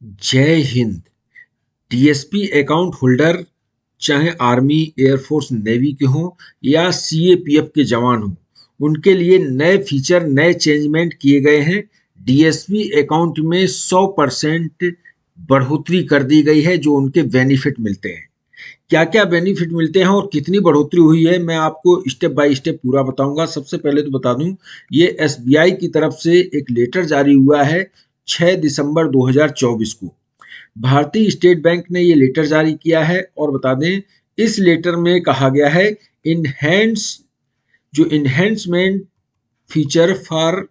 जय Hind. DSP account holder चाहे army, air force, navy के हों या सीएपीएफ के जवान हों, उनके लिए नए फीचर, नए चेंजमेंट किए गए हैं। डीएसपी अकाउंट में 100% बढ़ोतरी कर दी गई है जो उनके बेनिफिट मिलते हैं। क्या क्या बेनिफिट मिलते हैं और कितनी बढ़ोतरी हुई है, मैं आपको स्टेप बाय स्टेप पूरा बताऊंगा। सबसे पहले तो बता दूं, ये एसबीआई की तरफ से एक लेटर जारी हुआ है 6 दिसंबर 2024 को। भारतीय स्टेट बैंक ने ये लेटर जारी किया है और बता दें, इस लेटर में कहा गया है इनहेंस जो enhancement feature for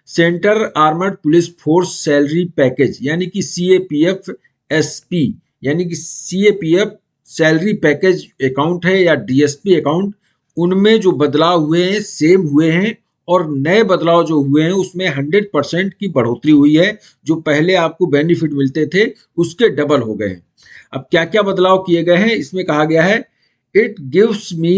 centre armoured police force salary package यानी कि सीएपीएफ एसपी यानी कि सीएपीएफ सैलरी पैकेज अकाउंट है या डीएसपी अकाउंट, उनमें जो बदलाव हुए हैं सेम हुए हैं और नए बदलाव जो हुए हैं उसमें 100% की बढ़ोतरी हुई है। जो पहले आपको बेनिफिट मिलते थे उसके डबल हो गए हैं। अब क्या क्या बदलाव किए गए हैं, इसमें कहा गया है it gives me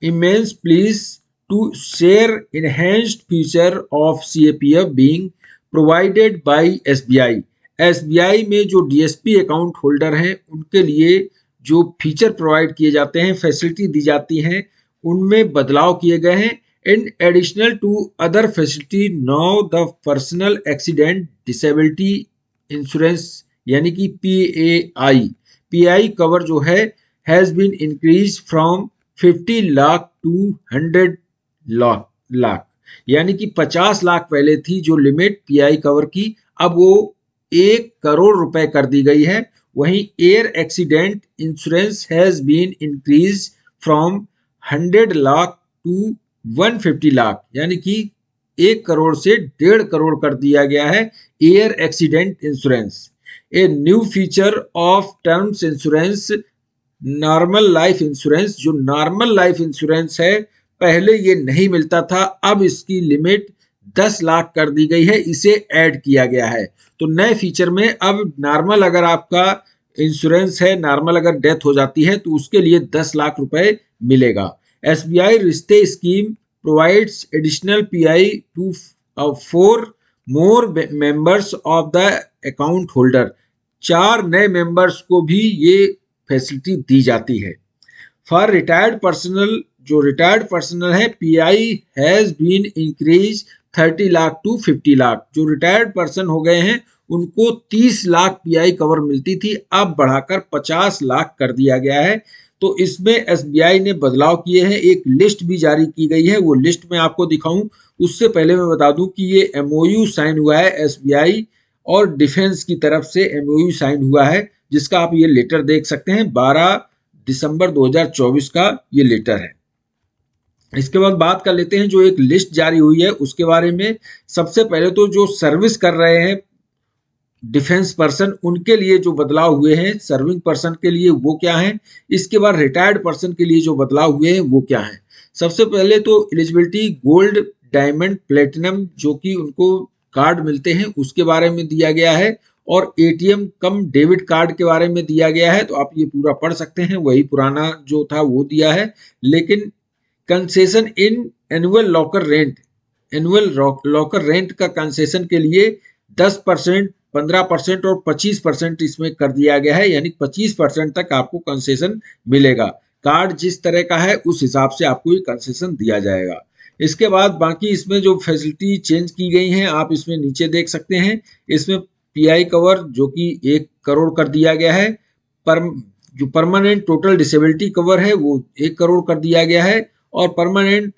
immense please to share enhanced feature of CAPF being provided by SBI। SBI में जो DSP अकाउंट होल्डर हैं उनके लिए जो फीचर प्रोवाइड किए जाते हैं, फैसिलिटी दी जाती हैं, उनमें बदलाव किए गए हैं। In additional to other facility now the personal accident disability insurance यानी कि पीआई कवर जो है has been increase from 50 lakh to 100 lakh यानी कि 50 लाख पहले थी जो लिमिट पीआई कवर की, अब वो 1 करोड़ रुपए कर दी गई है। वहीं air accident insurance has been increase from 100 lakh to 150 lakh यानी कि 1 करोड़ से 1.5 करोड़ कर दिया गया है air accident insurance. A new feature of terms insurance normal life insurance, जो नॉर्मल लाइफ इंश्योरेंस है पहले ये नहीं मिलता था, अब इसकी लिमिट 10 लाख कर दी गई है, इसे ऐड किया गया है। तो नए फीचर में अब नॉर्मल अगर आपका इंश्योरेंस है, नॉर्मल अगर डेथ हो जाती है तो उसके लिए 10 लाख रुपए मिलेगा। SBI Rishtey scheme provides additional PI to 4 more members of the account holder. 4 नए मेंबर्स को भी ये फैसिलिटी दी जाती है। फॉर रिटायर्ड पर्सनल, जो रिटायर्ड पर्सनल है, PI has been increase 30 lakh to 50 lakh. जो रिटायर्ड पर्सन हो गए हैं उनको 30 लाख पीआई कवर मिलती थी, अब बढ़ाकर 50 लाख कर दिया गया है। तो इसमें एसबीआई ने बदलाव किए हैं, एक लिस्ट भी जारी की गई है, वो लिस्ट मैं आपको दिखाऊं उससे पहले मैं बता दूं कि ये एमओयू साइन हुआ है एसबीआई और डिफेंस की तरफ से एमओयू साइन हुआ है, जिसका आप ये लेटर देख सकते हैं। 12 दिसंबर 2024 का ये लेटर है। इसके बाद बात कर लेते हैं जो एक लिस्ट जारी हुई है उसके बारे में। सबसे पहले तो जो सर्विस कर रहे हैं डिफेंस पर्सन, उनके लिए जो बदलाव हुए हैं सर्विंग पर्सन के लिए वो क्या है। इसके बाद रिटायर्ड पर्सन के लिए जो बदलाव हुए हैं वो क्या है। सबसे पहले तो एलिजिबिलिटी गोल्ड, डायमंड, प्लेटिनम जो कि उनको कार्ड मिलते हैं उसके बारे में दिया गया है, और एटीएम कम डेबिट कार्ड के बारे में दिया गया है। तो आप ये पूरा पढ़ सकते हैं, वही पुराना जो था वो दिया है। लेकिन concession in annual locker rent, annual locker rent का कंसेशन के लिए 10%, 15% और 25% इसमें कर दिया गया है, यानी 25% तक आपको कंसेशन मिलेगा। कार्ड जिस तरह का है उस हिसाब से आपको ये कंसेशन दिया जाएगा। इसके बाद बाकी इसमें जो फैसिलिटी चेंज की गई हैं आप इसमें नीचे देख सकते हैं। इसमें पीआई कवर जो कि 1 करोड़ कर दिया गया है, पर जो परमानेंट टोटल डिसेबिलिटी कवर है वो 1 करोड़ कर दिया गया है, और परमानेंट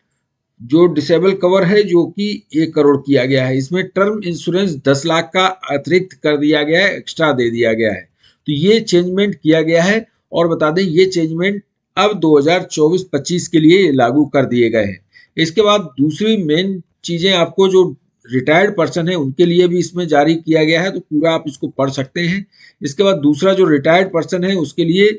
जो डिसेबल कवर है जो कि 1 करोड़ किया गया है। इसमें टर्म इंश्योरेंस 10 लाख का अतिरिक्त कर दिया गया है, एक्स्ट्रा दे दिया गया है। तो ये चेंजमेंट किया गया है, और बता दें ये चेंजमेंट अब 2024-25 के लिए लागू कर दिए गए हैं। इसके बाद दूसरी मेन चीजें आपको जो रिटायर्ड पर्सन है उनके लिए भी इसमें जारी किया गया है, तो पूरा आप इसको पढ़ सकते हैं। इसके बाद दूसरा जो रिटायर्ड पर्सन है उसके लिए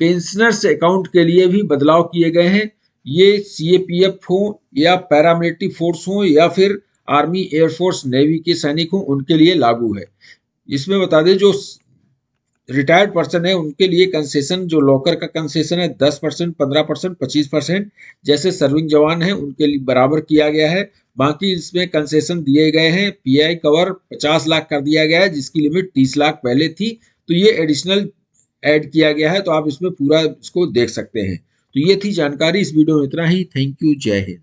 पेंशनर्स अकाउंट के लिए भी बदलाव किए गए हैं। ये सीएपीएफ हो या पैरामिलिट्री फोर्स हो या फिर आर्मी, एयरफोर्स, नेवी के सैनिक हो, उनके लिए लागू है। इसमें बता दें जो रिटायर्ड पर्सन है उनके लिए कंसेशन, जो लॉकर का कंसेशन है 10%, 15%, 25%, जैसे सर्विंग जवान है उनके लिए बराबर किया गया है। बाकी इसमें कंसेशन दिए गए हैं। पीआई कवर 50 लाख कर दिया गया है, जिसकी लिमिट 30 लाख पहले थी, तो ये एडिशनल ऐड किया गया है, तो आप इसमें पूरा इसको देख सकते हैं। तो ये थी जानकारी, इस वीडियो में इतना ही। थैंक यू, जय हिंद।